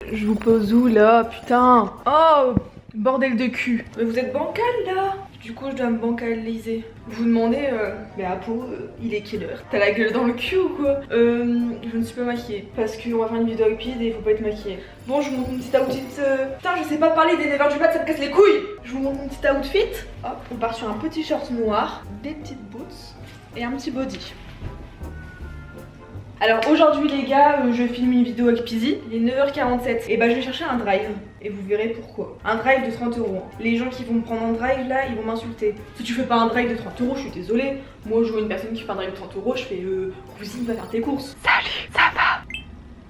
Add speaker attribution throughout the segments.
Speaker 1: Je vous pose où là? Putain. Oh, bordel de cul. Mais vous êtes bancal là. Du coup je dois me bancaliser. Vous vous demandez, mais Apo, il est quelle heure? T'as la gueule dans le cul ou quoi? Je ne suis pas maquillée. Parce qu'on va faire une vidéo avec Pid et il faut pas être maquillée. Bon, je vous montre mon petit outfit. Putain, je sais pas parler des 9h du mat, ça me casse les couilles. Je vous montre mon petit outfit. Hop, on part sur un petit short noir, des petites boots et un petit body. Alors aujourd'hui les gars, je filme une vidéo avec Pizzy, il est 9h47 et bah je vais chercher un drive et vous verrez pourquoi. Un drive de 30 €. Les gens qui vont me prendre en drive là, ils vont m'insulter. Si tu fais pas un drive de 30 €, je suis désolée. Moi je vois une personne qui fait un drive de 30 €, je fais cousine, va faire tes courses. Salut, ça va?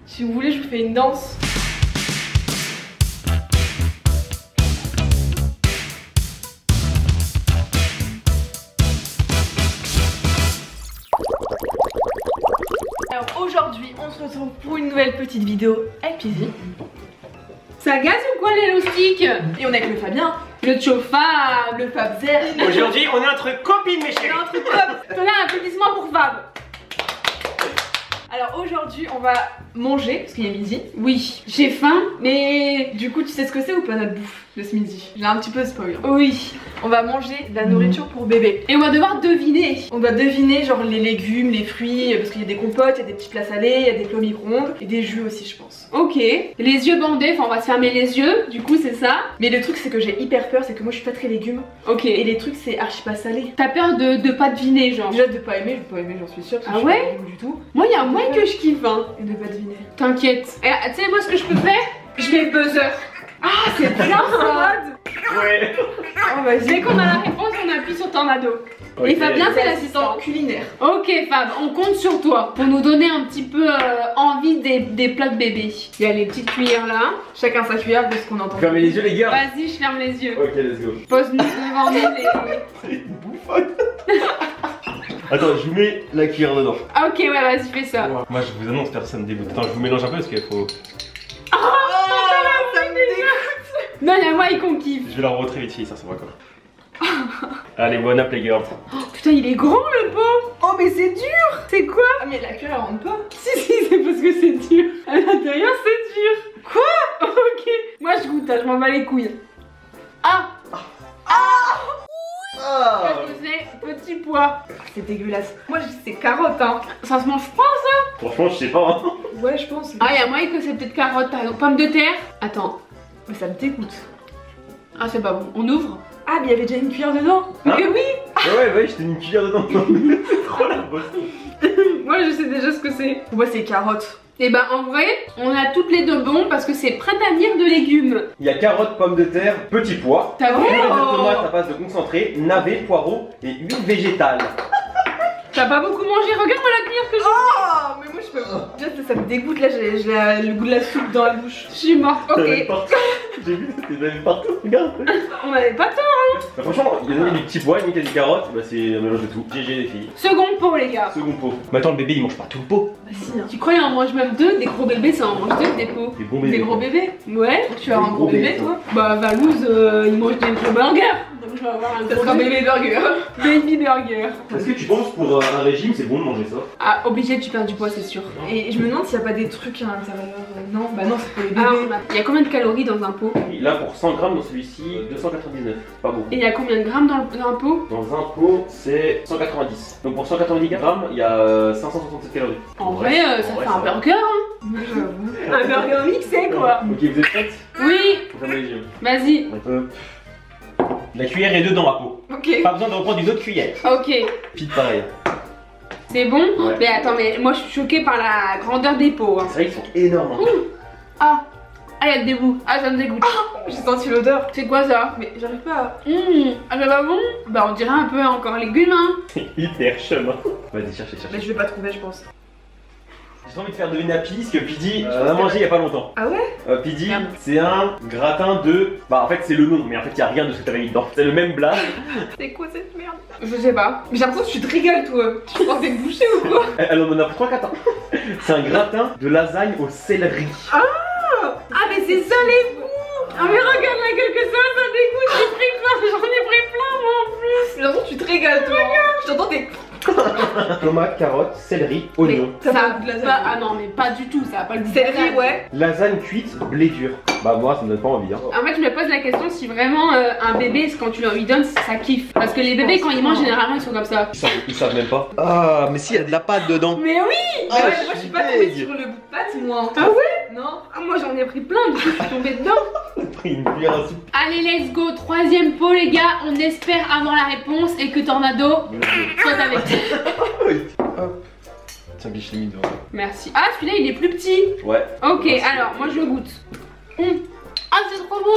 Speaker 1: Si vous voulez, je vous fais une danse. Alors aujourd'hui, on se retrouve pour une nouvelle petite vidéo avec Pizzy.
Speaker 2: Ça gaz ou quoi l'élastique?
Speaker 1: Et on est avec le Fabien,
Speaker 2: le chauffard,
Speaker 1: le Fabzer.
Speaker 3: Aujourd'hui, on est entre copines, mes chéris.
Speaker 1: Un truc top.
Speaker 2: Tenez un applaudissement pour Fab.
Speaker 1: Alors aujourd'hui, on va manger parce qu'il est midi.
Speaker 2: Oui, j'ai faim, mais
Speaker 1: Du coup, tu sais ce que c'est ou pas notre bouffe de ce midi? J'ai un petit peu spoil.
Speaker 2: oui.
Speaker 1: On va manger de la nourriture pour bébé.
Speaker 2: Et on va devoir deviner.
Speaker 1: On doit deviner genre les légumes, les fruits, parce qu'il y a des compotes, il y a des petits plats salés, il y a des plats au micro-ondes et des jus aussi, je pense.
Speaker 2: Ok. Les yeux bandés, enfin on va se fermer les yeux, du coup c'est ça.
Speaker 1: Mais le truc c'est que j'ai hyper peur, c'est que moi je suis pas très légumes.
Speaker 2: Ok.
Speaker 1: Et les trucs c'est archi pas salé.
Speaker 2: T'as peur de pas deviner genre?
Speaker 1: Déjà de pas aimer, j'en suis sûre. Parce que
Speaker 2: Ah
Speaker 1: je suis
Speaker 2: ouais?
Speaker 1: pas légume du tout.
Speaker 2: Moi y'a moins que je kiffe hein.
Speaker 1: Et de pas deviner.
Speaker 2: T'inquiète. Et tu sais moi ce que je peux faire? Je mets le buzzer.
Speaker 1: Ah, c'est bien ça!
Speaker 3: Ouais.
Speaker 1: Oh, vas-y.
Speaker 2: Dès qu'on a la réponse, on appuie sur tornado.
Speaker 3: Ok.
Speaker 2: Et Fabien c'est l'assistant.
Speaker 1: culinaire.
Speaker 2: Ok Fab, on compte sur toi pour nous donner un petit peu envie des plats de bébé. Il y a les petites cuillères là.
Speaker 1: Chacun sa cuillère de ce qu'on entend.
Speaker 3: Fermez les yeux, les gars.
Speaker 2: Vas-y, je ferme les yeux.
Speaker 3: Ok, let's go.
Speaker 2: Pose-nous devant nous les...
Speaker 3: C'est une bouffonne. Attends, je vous mets la cuillère dedans.
Speaker 2: Ah, ok, ouais, vas-y, fais ça.
Speaker 3: Moi, je vous annonce, ça me dégoûte. Attends, je vous mélange un peu parce qu'il faut.
Speaker 1: Ça me dégoûte.
Speaker 2: Non, il y a moi et qu'on kiffe.
Speaker 3: Je vais la retrer vite fait, ça va quoi. Allez, bon app, les gars.
Speaker 2: Oh, putain, il est grand le pot.
Speaker 1: Oh, mais c'est dur!
Speaker 2: C'est quoi?
Speaker 1: Ah, mais la cuillère elle rentre pas.
Speaker 2: Si, c'est parce que c'est dur. À l'intérieur, c'est dur. Quoi? Ok. Moi, je goûte, hein, je m'en bats les couilles. Ah! Qu'est-ce que c'est? Petit pois.
Speaker 1: C'est dégueulasse. Moi, c'est carotte, hein.
Speaker 2: Ça se mange froid, ça?
Speaker 3: Franchement, je sais pas. Hein.
Speaker 1: Ouais, je pense.
Speaker 2: Ah, il y a moyen que c'est peut-être carotte, par exemple. Pomme de terre. Attends.
Speaker 1: Mais ça me dégoûte.
Speaker 2: Ah, c'est pas bon. On ouvre?
Speaker 1: Ah, mais il y avait déjà une cuillère dedans.
Speaker 3: Hein?
Speaker 2: Mais oui!
Speaker 3: Ouais, je t'ai mis une cuillère dedans. C'est trop la bosse.
Speaker 2: Moi, je sais déjà ce que c'est.
Speaker 1: Moi, c'est carotte.
Speaker 2: Et bah en vrai, on a toutes les deux bon parce que c'est printanière de légumes.
Speaker 3: Il y a carottes, pommes de terre, petits pois,
Speaker 2: T'as vu?
Speaker 3: purée de tomates à base de concentré, navets, poireaux et huile végétale.
Speaker 2: T'as pas beaucoup mangé, regarde-moi la cuillère que j'ai.
Speaker 1: Oh, mais moi, je peux. Déjà, ça me dégoûte. Là, j'ai le goût de la soupe dans la bouche.
Speaker 2: Je suis morte.
Speaker 3: T'en
Speaker 2: Ok.
Speaker 3: avais partout. J'ai vu, t'en avais partout, regarde.
Speaker 2: On avait pas tort.
Speaker 3: Bah, franchement, il y en a des petits pois, il y a des carottes, bah c'est un mélange de tout. GG les filles.
Speaker 2: Second pot les gars.
Speaker 3: Second pot. Mais attends, le bébé il mange pas tout le pot.
Speaker 1: Bah, si, hein.
Speaker 2: Tu crois il en mange même deux? Des gros bébés ça en mange deux des pots.
Speaker 3: Des bons bébés.
Speaker 1: Des gros bébés.
Speaker 2: Ouais.
Speaker 1: Tu as un gros bébé, toi?
Speaker 2: Bah Valouz il mange des gros burgers. Donc je vais avoir un
Speaker 1: Ça
Speaker 2: gros
Speaker 1: sera bébé burger.
Speaker 2: baby burger.
Speaker 3: Est-ce que tu penses pour un régime c'est bon de manger ça?
Speaker 2: Ah obligé tu perds du poids c'est sûr.
Speaker 1: Et je me demande s'il y a pas des trucs à l'intérieur. Non, bah non, c'est pour les
Speaker 2: Ah,
Speaker 1: bébés.
Speaker 2: il y a combien de calories dans un pot?
Speaker 3: Oui, là pour 100 grammes dans celui-ci, 299. Pas beaucoup.
Speaker 2: Et il y a combien de grammes dans un pot?
Speaker 3: Dans un pot c'est 190. Donc pour 190 grammes, il y a 567 calories.
Speaker 2: En vrai ça
Speaker 3: en vrai,
Speaker 2: fait un
Speaker 3: ça va.
Speaker 2: burger hein.
Speaker 1: Moi, j'avoue.
Speaker 2: Un burger mixé quoi.
Speaker 3: Ok, vous êtes prêtes?
Speaker 2: Oui.
Speaker 3: Fermez les yeux.
Speaker 2: Vas-y.
Speaker 3: La cuillère est dedans à pot.
Speaker 1: Ok.
Speaker 3: Pas besoin de reprendre une autre cuillère.
Speaker 2: Ok.
Speaker 3: Pile pareil.
Speaker 2: C'est bon?
Speaker 3: Ouais.
Speaker 2: Mais attends, mais moi je suis choquée par la grandeur des pots. Hein.
Speaker 3: C'est vrai qu'ils sont énormes. Hein.
Speaker 2: Ah, il y a des bouts. Ah, ça me dégoûte.
Speaker 1: J'ai senti l'odeur.
Speaker 2: C'est quoi ça?
Speaker 1: Mais j'arrive pas à.
Speaker 2: Ah, c'est pas bon? Bah, on dirait un peu encore légumes, hein.
Speaker 3: C'est hyper chemin. Vas-y, cherchez.
Speaker 1: Mais je vais pas trouver, je pense.
Speaker 3: J'ai envie de faire deviner à Pidi ce que Pidi on a mangé il y a pas longtemps.
Speaker 1: Ah ouais?
Speaker 3: Pidi,
Speaker 1: Merde.
Speaker 3: c'est un gratin de. Bah, en fait, c'est le nom, mais en fait, il y a rien de ce que t'avais mis dedans. C'est le même blast.
Speaker 1: C'est quoi cette merde?
Speaker 2: Je sais pas.
Speaker 1: Mais j'ai l'impression que tu te régales, toi. Tu penses des bouchées ou quoi?
Speaker 3: Elle en a pris 3-4 ans. C'est un gratin de lasagne au céleri.
Speaker 2: Ah, mais c'est ça les bouts. Ah, mais regarde la gueule que ça dégoûte. J'ai pris plein, j'en ai pris plein, moi en plus.
Speaker 1: J'ai l'impression que tu te régales, toi. Je t'entends des.
Speaker 3: Tomate, carotte, céleri, oignon.
Speaker 1: Ça
Speaker 2: Ça
Speaker 1: va
Speaker 2: a
Speaker 1: le goût de lasagne.
Speaker 2: pas... Ah non, mais pas du tout, ça a pas le goût de
Speaker 1: Céleri,
Speaker 2: lasagne.
Speaker 1: ouais.
Speaker 3: Lasagne cuite, blé dur. Bah moi ça me donne pas envie hein.
Speaker 2: En fait, je me pose la question si vraiment un bébé, quand tu lui donnes, ça kiffe. Parce que les bébés, quand ils mangent, généralement, ils sont comme ça.
Speaker 3: Ils savent même pas. Ah mais si il y a de la pâte dedans.
Speaker 2: Mais oui.
Speaker 1: Bah ouais, moi je suis pas tombée sur le bout de pâte, moi.
Speaker 2: Ah ouais?
Speaker 1: Non.
Speaker 2: Ah, moi, j'en ai pris plein, du coup, je suis tombée dedans.
Speaker 3: J'ai pris une cuillère à soupe.
Speaker 2: Allez, let's go, troisième pot, les gars. On espère avoir la réponse et que Tornado soit avec.
Speaker 3: Hop. Tiens glycémie devant.
Speaker 2: Merci. Ah, celui-là, il est plus petit.
Speaker 3: Ouais.
Speaker 2: Ok,
Speaker 3: Merci.
Speaker 2: alors, moi, je goûte. Ah, c'est trop bon.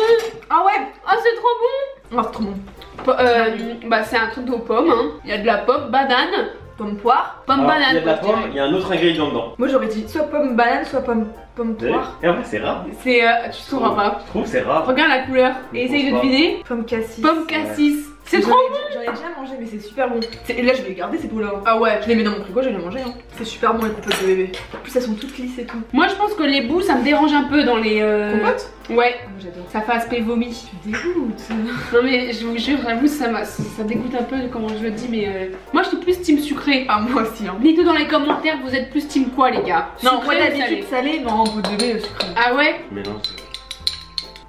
Speaker 1: Ah ouais.
Speaker 2: Ah, c'est trop bon.
Speaker 1: Oh, c'est trop bon.
Speaker 2: Bah, c'est un truc aux pommes. Hein. Il y a de la pomme, banane,
Speaker 1: Pomme poire.
Speaker 2: pomme,
Speaker 3: Alors,
Speaker 2: banane.
Speaker 3: il y a de la
Speaker 2: quoi, je
Speaker 3: pomme,
Speaker 2: dirais.
Speaker 3: il y a un autre ingrédient dedans.
Speaker 1: Moi j'aurais dit soit pomme banane, soit pomme poire.
Speaker 3: Et en vrai c'est rare.
Speaker 2: C'est. Tu sauras pas.
Speaker 3: Je trouve c'est rare.
Speaker 2: Regarde la couleur et
Speaker 3: Je
Speaker 2: essaye de
Speaker 3: pense pas.
Speaker 2: deviner.
Speaker 1: Pomme cassis.
Speaker 2: Pomme cassis. C'est
Speaker 1: J'en
Speaker 2: trop
Speaker 1: ai-
Speaker 2: bon.
Speaker 1: J'en ai déjà mangé, mais c'est super bon. Et là je vais les garder ces pots-là.
Speaker 2: Ah ouais.
Speaker 1: Je les mets dans mon frigo, je vais les manger. Hein. C'est super bon les compotes de bébé. En plus elles sont toutes lisses et tout.
Speaker 2: Moi, je pense que les bouts, ça me dérange un peu dans les.
Speaker 1: Compotes.
Speaker 2: Ouais.
Speaker 1: Ah, moi, j'adore.
Speaker 2: Ça fait aspect vomi.
Speaker 1: Tu dégoûtes.
Speaker 2: Non mais je vous jure, j'avoue, ça dégoûte un peu comment je le dis, mais moi je suis plus team sucré.
Speaker 1: Ah moi aussi. Hein.
Speaker 2: Dites-nous dans les commentaires, vous êtes plus team quoi les gars?
Speaker 1: Non,
Speaker 2: Sucré
Speaker 1: moi
Speaker 2: ou
Speaker 1: d'habitude salé, non, en pot de bébé sucré.
Speaker 2: Ah ouais?
Speaker 3: Mais non.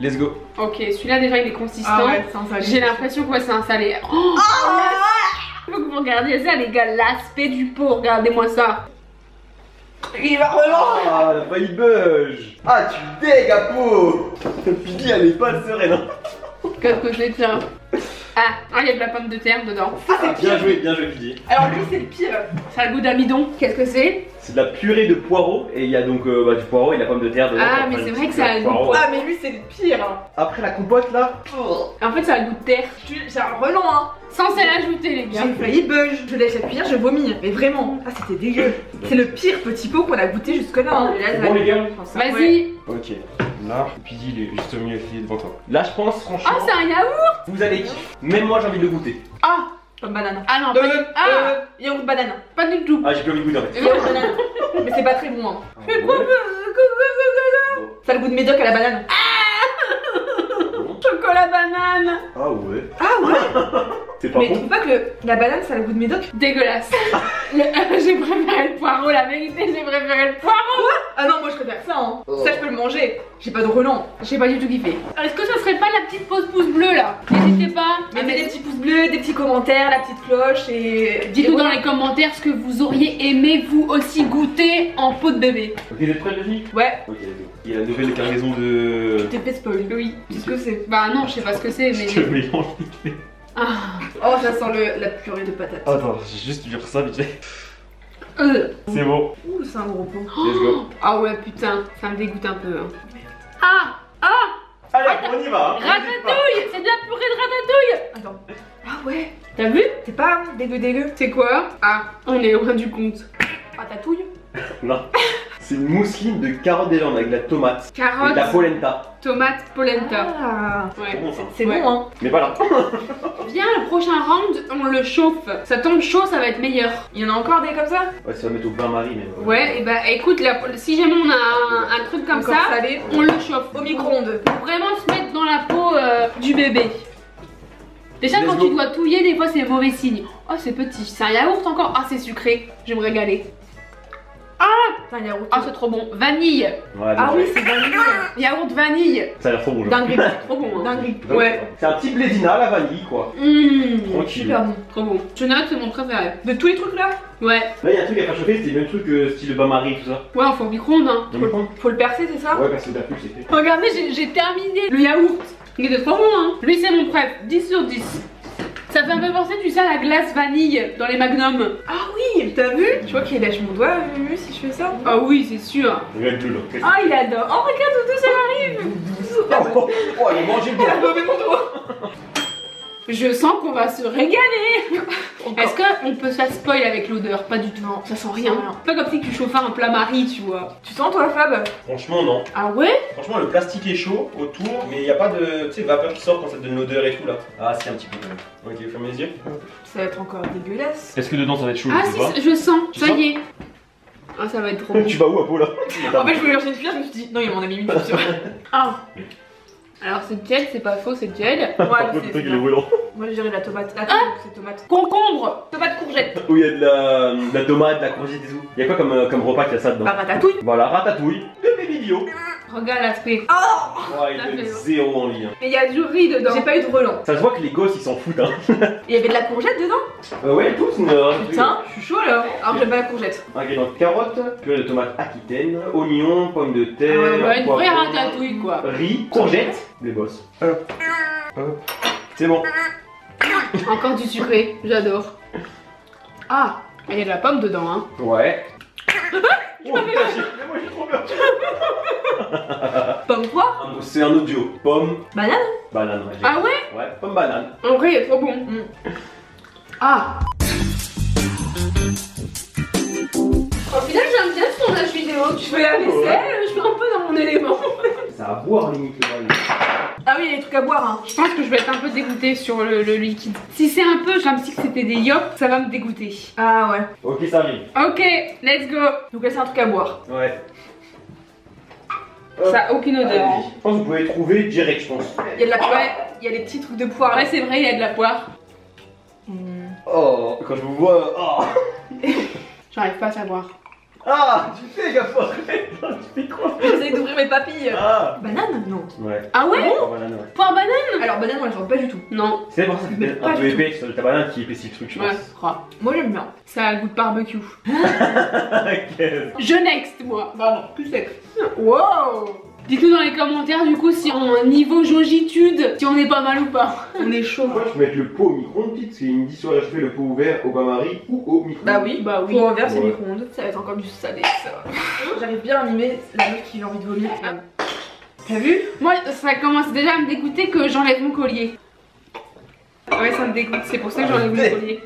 Speaker 3: Let's go.
Speaker 2: Ok, celui-là déjà il est consistant.
Speaker 1: Ah ouais, c'est un salé.
Speaker 2: J'ai l'impression que ouais, c'est un salé. Oh, faut que vous regardiez ça les gars, l'aspect du pot, regardez-moi ça.
Speaker 1: Il va relancer.
Speaker 3: Ah la failli bug. Ah tu dégues à peau. Pidi elle est pas sereine hein.
Speaker 2: Qu'est-ce que c'est que ça? Ah, il y a de la pomme de terre dedans.
Speaker 3: Ah, bien joué Pidi.
Speaker 1: Alors lui c'est le pire.
Speaker 2: Ça a le goût d'amidon. Qu'est-ce que c'est?
Speaker 3: C'est de la purée de poireaux et il y a donc du poireau et de la pomme de terre dedans.
Speaker 2: Ah,
Speaker 3: Enfin,
Speaker 2: mais
Speaker 3: une
Speaker 2: c'est vrai
Speaker 3: petite
Speaker 2: que ça a le goût de
Speaker 3: poireau.
Speaker 1: Ah mais lui c'est le pire.
Speaker 3: Après la compote là.
Speaker 2: En fait, ça a le goût de terre.
Speaker 1: C'est un relent hein.
Speaker 2: Sans sel ajouté les gars.
Speaker 1: J'ai failli bug. Je laisse la cuillère, je vomis. Mais vraiment. Ah c'était dégueu. C'est le pire petit pot qu'on a goûté jusque là. Hein.
Speaker 3: C'est bon les gars.
Speaker 2: Vas-y.
Speaker 3: Ok. Là, Pidi il est juste au milieu devant toi. Là je pense franchement.
Speaker 2: Ah, c'est un yaourt.
Speaker 3: Vous allez kiffer. Même moi j'ai envie de le goûter.
Speaker 2: Ah,
Speaker 1: Pomme banane.
Speaker 2: ah non, pas du... Ah,
Speaker 1: Yaourt banane.
Speaker 2: pas du tout.
Speaker 3: Ah j'ai plus envie de goûter en fait.
Speaker 1: Yaourt banane. Mais c'est pas très bon. Hein.
Speaker 3: Ah, ouais.
Speaker 1: Ça a le goût de médoc à la banane.
Speaker 2: Chocolat banane.
Speaker 3: Ah ouais.
Speaker 1: Ah ouais.
Speaker 3: C'est pas
Speaker 1: Mais tu
Speaker 3: bon.
Speaker 1: trouves pas que la banane ça a le goût de médoc?
Speaker 2: Dégueulasse. J'ai préféré le poireau, la vérité, j'ai préféré le poireau.
Speaker 1: Ah non moi je préfère ça hein. Ça je peux le manger. J'ai pas de relent.
Speaker 2: J'ai pas du tout kiffé. Alors, est-ce que ce serait pas la petite pause pouce bleu là? N'hésitez pas.
Speaker 1: Mettez des petits pouces bleus, des petits commentaires, la petite cloche et...
Speaker 2: Dites-nous
Speaker 1: et
Speaker 2: dans
Speaker 1: voilà.
Speaker 2: les commentaires ce que vous auriez aimé vous aussi goûter en peau de bébé.
Speaker 3: Ok vous êtes prêts les filles?
Speaker 1: Ouais.
Speaker 3: Ok let's go. Il y a la nouvelle cargaison de.
Speaker 1: T'es fait spoil.
Speaker 2: Oui.
Speaker 1: Tu sais ce que c'est?
Speaker 2: Bah non, je sais pas ce que c'est, mais.
Speaker 3: Je mélange.
Speaker 2: Ah.
Speaker 1: Oh ça sent la purée de patates.
Speaker 3: Attends, j'ai juste vu ça vite fait.
Speaker 2: Euh.
Speaker 3: C'est bon.
Speaker 1: Ouh c'est un gros pot.
Speaker 3: Let's go.
Speaker 2: Ah ouais, putain, ça me dégoûte un peu. Hein. Ah. Ah.
Speaker 3: Allez, on y va.
Speaker 2: Ratatouille. C'est de la purée de ratatouille.
Speaker 1: Attends. Ah ouais.
Speaker 2: T'as vu?
Speaker 1: C'est pas dégueu.
Speaker 2: C'est quoi? Ah, on est loin du compte.
Speaker 1: Ratatouille.
Speaker 3: Non. C'est une mousseline de carottes des landes avec de la tomate. Et de la
Speaker 2: Carottes,
Speaker 3: polenta.
Speaker 2: tomate, polenta.
Speaker 1: Ah.
Speaker 3: C'est
Speaker 2: Ouais.
Speaker 3: bon ça.
Speaker 1: C'est
Speaker 2: Ouais.
Speaker 1: bon hein.
Speaker 3: Mais pas là.
Speaker 2: Viens, le prochain round, on le chauffe. Ça tombe chaud, ça va être meilleur.
Speaker 1: Il y en a encore des comme ça?
Speaker 3: Ouais, ça va mettre au bain-marie, mais.
Speaker 2: Ouais, et bah écoute, si jamais on a un truc comme
Speaker 1: Encore
Speaker 2: ça,
Speaker 1: salé.
Speaker 2: on le chauffe.
Speaker 1: Au micro-ondes.
Speaker 2: Pour vraiment se mettre dans la peau du bébé. Déjà,
Speaker 3: Let's
Speaker 2: quand
Speaker 3: go.
Speaker 2: tu dois touiller, des fois, c'est mauvais signe. Oh, c'est petit. C'est un yaourt encore. Ah, c'est sucré. Je vais me régaler.
Speaker 1: C'est un yaourt.
Speaker 2: Ah, c'est trop bon. Vanille.
Speaker 3: Ouais,
Speaker 1: Ah
Speaker 3: bien
Speaker 1: oui
Speaker 3: joué.
Speaker 1: c'est dingue.
Speaker 2: Yaourt vanille.
Speaker 3: Ça a l'air trop bon. genre.
Speaker 1: Dinguerie.
Speaker 2: Trop bon. Hein.
Speaker 1: Dinguerie.
Speaker 2: Ouais.
Speaker 3: C'est un petit blédina à la vanille quoi. Tranquille.
Speaker 1: Super bon.
Speaker 2: Trop bon. Je note, c'est mon préféré.
Speaker 1: De tous les trucs là?
Speaker 2: Ouais.
Speaker 3: Là, il y a un truc à faire chauffer, c'était le même truc style bain-marie, tout ça.
Speaker 2: Ouais, on fait au micro-ondes. Hein.
Speaker 3: Dans le fond.
Speaker 1: Faut le percer c'est ça?
Speaker 3: Ouais, parce que t'as plus, c'est fait.
Speaker 2: Regardez, j'ai terminé le yaourt. Il était trop bon, hein. Lui, c'est mon préf. 10 sur 10. Ça fait un peu penser, tu sais, à la glace vanille dans les magnums.
Speaker 1: Ah oui, t'as vu? Tu vois qu'il lèche mon doigt Mumu si je fais ça?
Speaker 2: Ah oui, c'est sûr.
Speaker 3: Regarde le là.
Speaker 1: Ah il adore. Oh regarde où ça arrive.
Speaker 3: Oh, il a mangé le
Speaker 1: Elle a
Speaker 3: doigt.
Speaker 1: mauvais mon doigt.
Speaker 2: Je sens qu'on va se régaler.
Speaker 1: Encore.
Speaker 2: Est-ce qu'on peut se faire spoil avec l'odeur? Pas du tout.
Speaker 1: Non,
Speaker 2: Ça sent rien. Pas comme si tu chauffais un plat Marie, tu vois.
Speaker 1: Tu sens toi Fab?
Speaker 3: Franchement, non.
Speaker 2: Ah ouais?
Speaker 3: Franchement, le plastique est chaud autour, mais il n'y a pas de tu sais, vapeur qui sort quand ça te donne l'odeur et tout là. Ah, si, un petit peu quand même. Ok, ferme les yeux.
Speaker 1: Ça va être encore dégueulasse.
Speaker 3: Est-ce que dedans ça va être chaud
Speaker 2: Ah
Speaker 3: je sais pas.
Speaker 2: si, je sens.
Speaker 3: Tu
Speaker 2: Ça
Speaker 3: sens
Speaker 2: y est. Ah, ça va être trop bon.
Speaker 3: Tu vas où à peau là?
Speaker 1: En fait je voulais chercher une cuillère, je me suis dit non il m'en a mis une.
Speaker 2: Ah. Alors c'est gel, c'est pas faux, c'est gel.
Speaker 1: Ouais,
Speaker 3: Le truc il est brûlant.
Speaker 1: Moi je dirais la tomate. La tomate, c'est tomate.
Speaker 2: Concombre.
Speaker 1: Tomate courgette.
Speaker 3: Où il y a de la tomate, de la courgette et tout. Il y a quoi comme repas qu'il y a ça dedans?
Speaker 1: Bah ratatouille.
Speaker 3: Voilà, ratatouille. De Baby-Bio.
Speaker 2: Regarde l'aspect.
Speaker 1: Oh,
Speaker 3: Ouais, il donne zéro envie. Hein.
Speaker 2: Mais il y a du riz dedans.
Speaker 1: j'ai pas eu de relent.
Speaker 3: Ça se voit que les gosses ils s'en foutent. Hein.
Speaker 1: Il y avait de la courgette dedans.
Speaker 3: Ouais, tous une ratatouille.
Speaker 1: Putain, je suis chaud là. Alors que j'aime pas la courgette.
Speaker 3: Ok, donc carottes, purée de tomates aquitaine, oignons, pommes de terre,
Speaker 2: Ah ouais, une vraie
Speaker 3: poivrons,
Speaker 2: ratatouille quoi.
Speaker 3: riz, courgettes, les boss. Hop. Hop. C'est bon.
Speaker 2: Encore du sucré, j'adore. Ah, il y a de la pomme dedans hein.
Speaker 3: Ouais. Oh, putain, moi j'ai trop peur.
Speaker 1: Pomme quoi?
Speaker 3: C'est un audio. Pomme,
Speaker 1: Banane.
Speaker 3: banane. Ouais,
Speaker 2: Ah ouais?
Speaker 3: ouais, pomme, banane.
Speaker 2: En vrai, il est trop bon. Ah. Au final, j'aime bien ce tournage vidéo. Tu fais la vaisselle, je suis un peu dans mon élément.
Speaker 3: Ça va boire limite le bail.
Speaker 1: Ah oui, il y a des trucs à boire hein.
Speaker 2: Je pense que je vais être un peu dégoûtée sur le liquide. Si c'est un peu comme si c'était des yops, ça va me dégoûter.
Speaker 1: Ah ouais.
Speaker 3: Ok, ça arrive.
Speaker 2: Ok, let's go.
Speaker 1: Donc là c'est un truc à boire.
Speaker 3: Ouais.
Speaker 2: Ça a aucune odeur.
Speaker 3: Allez-y. Je pense que vous pouvez trouver direct, je pense.
Speaker 1: Il y a de la poire.
Speaker 2: Ouais.
Speaker 1: Il y a des petits trucs de poire là.
Speaker 2: Ouais, c'est vrai, il y a de la poire.
Speaker 3: Oh, quand je vous vois. Oh.
Speaker 2: J'arrive pas à savoir.
Speaker 3: Ah, tu fais gaffe, arrête. Tu fais quoi?
Speaker 1: J'essaie d'ouvrir mes papilles.
Speaker 3: Ah.
Speaker 1: Banane? Non.
Speaker 3: Ouais.
Speaker 2: Ah ouais?
Speaker 3: Oh, banane, ouais.
Speaker 2: Poire banane?
Speaker 1: Alors banane, moi je sens pas du tout.
Speaker 2: Non.
Speaker 3: C'est pour ça que
Speaker 1: Mais
Speaker 3: c'est
Speaker 1: pas
Speaker 3: un peu
Speaker 1: du tout.
Speaker 3: épais sur ta banane qui épaissit le truc, je
Speaker 2: Ouais,
Speaker 3: pense.
Speaker 2: ah.
Speaker 1: Moi j'aime bien.
Speaker 2: Ça a le goût de barbecue.
Speaker 3: Qu'est-ce-
Speaker 2: Je next, moi. Pardon, plus sec. Wow. Dites-nous dans les commentaires du coup si on a un niveau jaugitude, si on est pas mal ou pas.
Speaker 1: On est chaud.
Speaker 3: Pourquoi tu peux mettre le pot au micro-ondes, petite? Parce qu'il me dit soit je fais le pot ouvert au bain-marie ou au micro-ondes.
Speaker 1: Bah oui,
Speaker 2: Bah oui.
Speaker 1: Pour en verre c'est
Speaker 3: Ouais.
Speaker 1: micro-ondes. Ça va être encore du salé ça. J'arrive bien à mimer la meuf qui a envie de vomir. T'as vu?
Speaker 2: Moi, ça commence déjà à me dégoûter que j'enlève mon collier. Ouais, ça me dégoûte, c'est pour ça que j'enlève mon collier.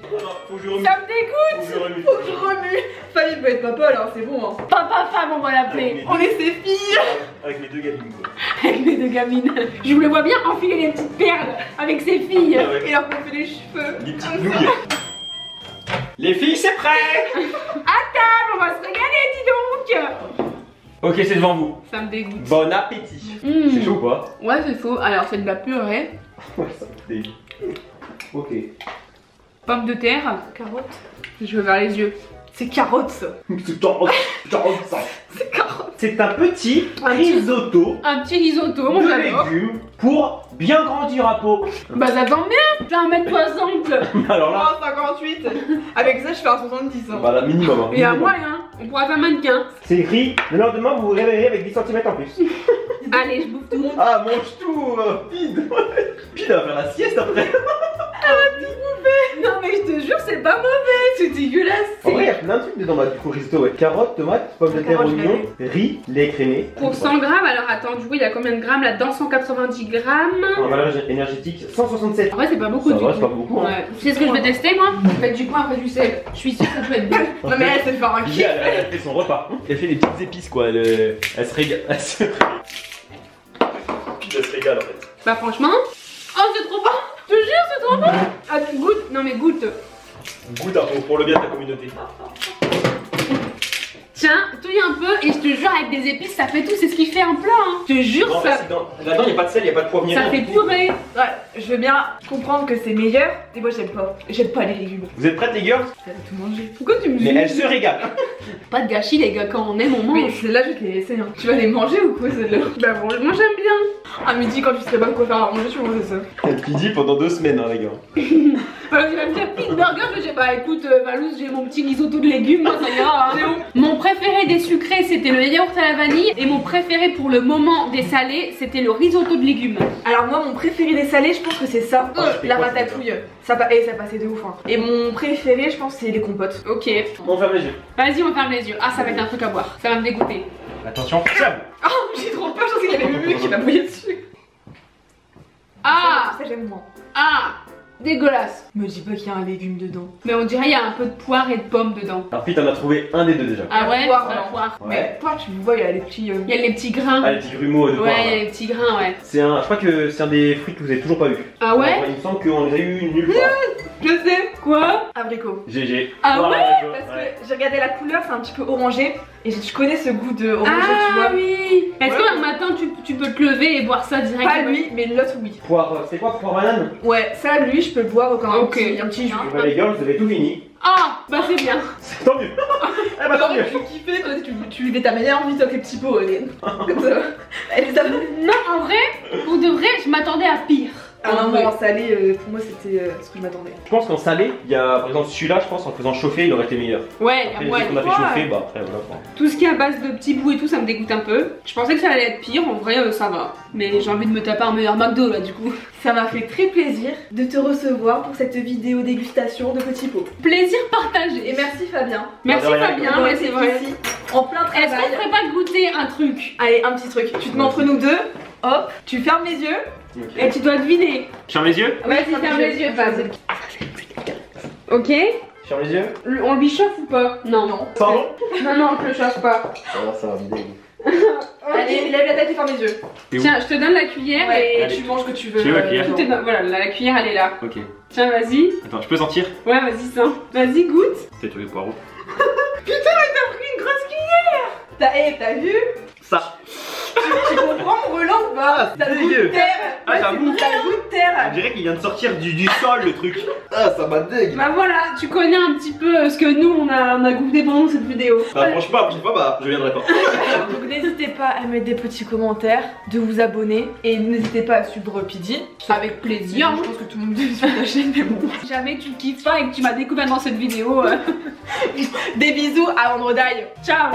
Speaker 3: Faut que je remue.
Speaker 2: Ça me dégoûte.
Speaker 3: Faut que je remue.
Speaker 1: Faut que je remue. Famille peut être papa alors c'est bon hein.
Speaker 2: Papa, femme, on va l'appeler.
Speaker 1: On est ses filles.
Speaker 3: Avec mes deux gamines, quoi.
Speaker 2: Avec mes deux gamines. Je vous le vois bien enfiler les petites perles avec ses filles.
Speaker 3: Ah ouais.
Speaker 1: Et leur couper les cheveux.
Speaker 3: Les petites nouilles. Les filles, c'est prêt!
Speaker 2: On va se régaler, dis donc.
Speaker 3: Ok, c'est devant vous.
Speaker 2: Ça me dégoûte.
Speaker 3: Bon appétit.
Speaker 2: Mmh.
Speaker 3: C'est chaud ou pas?
Speaker 2: Ouais, c'est faux. Alors, c'est de la purée.
Speaker 3: Ouais, ça me dégoûte. Ok.
Speaker 2: Pommes de terre.
Speaker 1: Carotte.
Speaker 2: Je veux vers les yeux.
Speaker 1: C'est carotte ça.
Speaker 3: C'est carotte, carotte, ça.
Speaker 1: C'est carotte.
Speaker 3: C'est un petit
Speaker 2: Un petit-
Speaker 3: risotto
Speaker 2: Un petit risotto, moi
Speaker 3: de
Speaker 2: j'adore.
Speaker 3: légumes pour bien grandir à peau.
Speaker 2: Bah ça tombe bien, j'ai 1m60.
Speaker 3: Alors là,
Speaker 1: Oh 58. Avec ça je fais un 70 hein.
Speaker 3: bah là, minimum. Hein,
Speaker 2: Il y a
Speaker 3: minimum.
Speaker 2: moyen, on pourra faire mannequin.
Speaker 3: C'est écrit, le lendemain vous vous réveillerez avec 10 cm en plus.
Speaker 2: Allez, je bouffe tout.
Speaker 3: Ah, mange tout, Pide. Pide va faire la sieste après.
Speaker 1: Non mais je te jure c'est pas mauvais. C'est dégueulasse.
Speaker 3: En vrai, il y a plein de trucs dedans, bah, du coup, risotto, ouais. Carottes, tomates, pommes de terre,
Speaker 1: Carottes,
Speaker 3: oignons, riz, lait écrémé.
Speaker 2: Pour 100 grammes, alors attends, du coup il y a combien de grammes là-dedans? 190 grammes.
Speaker 3: En valeur énergétique, 167.
Speaker 2: En vrai c'est pas beaucoup
Speaker 3: Ça
Speaker 2: du
Speaker 3: va,
Speaker 2: coup.
Speaker 3: c'est pas beaucoup, hein.
Speaker 2: Ouais. Tu sais ce que je vais tester moi? Mettre du coin après du sel. Je suis sûre que ça peut être bon.
Speaker 1: Non mais elle sait faire un
Speaker 3: Lily,
Speaker 1: kiff.
Speaker 3: elle fait son repas. Elle fait des petites épices, quoi. Elle se régale. Elle se régale, en fait.
Speaker 2: Bah franchement, oh c'est trop bon. Je te jure c'est trop bon. Ah, goûte, non mais goûte.
Speaker 3: Goûte pour le bien de ta communauté.
Speaker 2: Tiens, touille un peu et je te jure avec des épices ça fait tout, c'est ce qui fait un plat hein. Je te jure
Speaker 3: Non,
Speaker 2: ça,
Speaker 3: là-dedans, il n'y a pas de sel, il n'y a pas de poivre ni
Speaker 2: ça
Speaker 3: rien.
Speaker 2: fait purée.
Speaker 1: Ouais, je veux bien comprendre que c'est meilleur. Et moi j'aime pas. J'aime pas les légumes.
Speaker 3: Vous êtes prêtes, les girls?
Speaker 1: J'avais tout mangé.
Speaker 2: Pourquoi tu me
Speaker 3: Mais
Speaker 2: juges?
Speaker 3: elle se régale.
Speaker 2: Pas de gâchis les gars, quand on aime on
Speaker 1: Mais
Speaker 2: mange.
Speaker 1: celle-là je vais te les laisser hein. Tu vas les manger ou quoi celle-là?
Speaker 2: Bah bon, moi j'aime bien.
Speaker 1: À midi quand tu serais pas quoi faire à manger tu manges ça.
Speaker 3: Elle dit pendant 2 semaines, hein, les gars.
Speaker 2: Alors il va me dire pizza burger, je sais pas, écoute Valouz, j'ai mon petit risotto de légumes, moi ça ira. Hein. Mon préféré des sucrés c'était le yaourt à la vanille et mon préféré pour le moment des salés c'était le risotto de légumes.
Speaker 1: Alors moi mon préféré des salés je pense que c'est ça.
Speaker 3: c'était
Speaker 1: La
Speaker 3: quoi,
Speaker 1: ratatouille. Ça passait de ouf hein. Et mon préféré je pense c'est les compotes.
Speaker 2: Ok,
Speaker 3: On ferme les yeux.
Speaker 2: vas-y on ferme les yeux. Ah ça va être un truc à boire, ça va me dégoûter.
Speaker 3: Attention, ferme.
Speaker 1: Oh j'ai trop peur, je pensais qu'il y avait Mumu qui m'a mouillé dessus.
Speaker 2: Ah,
Speaker 1: Ça j'aime moins.
Speaker 2: ah, dégueulasse.
Speaker 1: Me dis pas qu'il y a un légume dedans.
Speaker 2: Mais on dirait il y a un peu de poire et de pomme dedans.
Speaker 3: Alors, Pete en a trouvé un des deux déjà.
Speaker 2: Ah ouais,
Speaker 1: poire,
Speaker 2: la
Speaker 1: non.
Speaker 2: poire.
Speaker 3: Ouais.
Speaker 1: Mais toi tu vois il y a les petits.
Speaker 2: Il y a les petits grains.
Speaker 3: Ah, les petits grumeaux de poire.
Speaker 2: Ouais, il y a
Speaker 3: là.
Speaker 2: les petits grains, ouais.
Speaker 3: C'est un, je crois que c'est un des fruits que vous avez toujours pas eu.
Speaker 2: Ah ouais?
Speaker 3: Il me semble qu'on les a eu nulle part.
Speaker 1: Je sais.
Speaker 2: Quoi?
Speaker 1: Abricot.
Speaker 3: GG.
Speaker 2: Ah
Speaker 3: Voilà,
Speaker 2: ouais?
Speaker 3: d'accord,
Speaker 1: Parce
Speaker 3: ouais.
Speaker 1: que j'ai regardé la couleur, c'est un petit peu orangé. Et je connais ce goût de orange, tu vois.
Speaker 2: Ah oui. Est-ce
Speaker 1: Ouais.
Speaker 2: que un matin tu peux te lever et boire ça direct?
Speaker 1: Pas lui, mais l'autre oui.
Speaker 3: Poire, c'est quoi, poire banane?
Speaker 1: Ouais, ça lui, je peux le boire comme
Speaker 2: Ok.
Speaker 1: un petit jus.
Speaker 3: Bah les girls, vous avez tout fini.
Speaker 2: Ah bah c'est bien.
Speaker 3: Tant mieux. Eh bah tant mieux.
Speaker 1: Tu kiffais, toi, tu vivais ta meilleure vie, toi, avec les petits pots, comme ça. Elle les a.
Speaker 2: Non, en vrai, pour de vrai, je m'attendais à pire.
Speaker 1: Ah
Speaker 2: En
Speaker 1: non,
Speaker 2: vrai.
Speaker 1: mais en salé, pour moi, c'était ce que je m'attendais.
Speaker 3: Je pense qu'en salé, il y a par exemple celui-là, je pense en le faisant chauffer, il aurait été meilleur.
Speaker 2: Ouais,
Speaker 3: Après,
Speaker 2: ouais.
Speaker 3: les qu'on a fait
Speaker 1: ouais.
Speaker 3: chauffer, bah après voilà quoi.
Speaker 2: Tout ce qui est à base de petits bouts et tout, ça me dégoûte un peu. Je pensais que ça allait être pire, en vrai, ça va. Mais j'ai envie de me taper un meilleur McDo là, du coup.
Speaker 1: Ça m'a fait très plaisir de te recevoir pour cette vidéo dégustation de petits pots.
Speaker 2: Plaisir partagé.
Speaker 1: Et merci Fabien.
Speaker 2: Merci
Speaker 3: De rien.
Speaker 2: Fabien, ouais, c'est vrai.
Speaker 1: Ici, en plein
Speaker 2: Est-ce
Speaker 1: travail.
Speaker 2: qu'on ferait pas goûter un truc?
Speaker 1: Allez, un petit truc. Tu te mets entre nous deux. Hop, tu fermes les yeux.
Speaker 2: Et tu dois deviner.
Speaker 3: Je ferme les yeux.
Speaker 2: Vas-y, ferme les yeux, vas-y. Ok.
Speaker 3: Je ferme les yeux.
Speaker 2: On lui chauffe ou pas? Non.
Speaker 1: Non.
Speaker 3: Pardon.
Speaker 2: Non, on te le chauffe pas.
Speaker 3: Ah ça va me dégoûter.
Speaker 1: Allez, lève la tête et ferme les yeux.
Speaker 3: C'est où?
Speaker 2: Tiens, je te donne la cuillère
Speaker 1: Ouais, et
Speaker 3: Allez.
Speaker 1: tu manges ce que tu veux.
Speaker 3: Tu veux la cuillère
Speaker 2: Tout est dans- Voilà, la cuillère elle est là.
Speaker 3: Ok.
Speaker 2: Tiens, vas-y.
Speaker 3: Attends, je peux sentir?
Speaker 2: Ouais, vas-y, sens. Vas-y, goûte.
Speaker 3: Peut-être le poireau.
Speaker 2: Putain, mais t'as pris une grosse cuillère.
Speaker 1: T'as vu?
Speaker 3: Ça.
Speaker 1: Tu comprends mon relance ou pas? T'as le goût de
Speaker 3: dégueu.
Speaker 1: terre.
Speaker 3: Ah,
Speaker 1: Ouais,
Speaker 3: j'avoue.
Speaker 1: T'as le goût de terre.
Speaker 3: On dirait qu'il vient de sortir du sol le truc. Ah ça m'a dégue.
Speaker 2: Bah voilà, tu connais un petit peu ce que nous on a goûté pendant cette vidéo.
Speaker 3: Bah franchement, la prochaine fois, bah je viendrai pas.
Speaker 1: Donc n'hésitez pas à mettre des petits commentaires, de vous abonner et n'hésitez pas à suivre Pidgey.
Speaker 2: Avec plaisir.
Speaker 1: Je pense que tout le monde est sur la chaîne, mais bon.
Speaker 2: Si jamais tu kiffes pas et que tu m'as découvert dans cette vidéo,
Speaker 1: Des bisous à vendredi.
Speaker 2: ciao.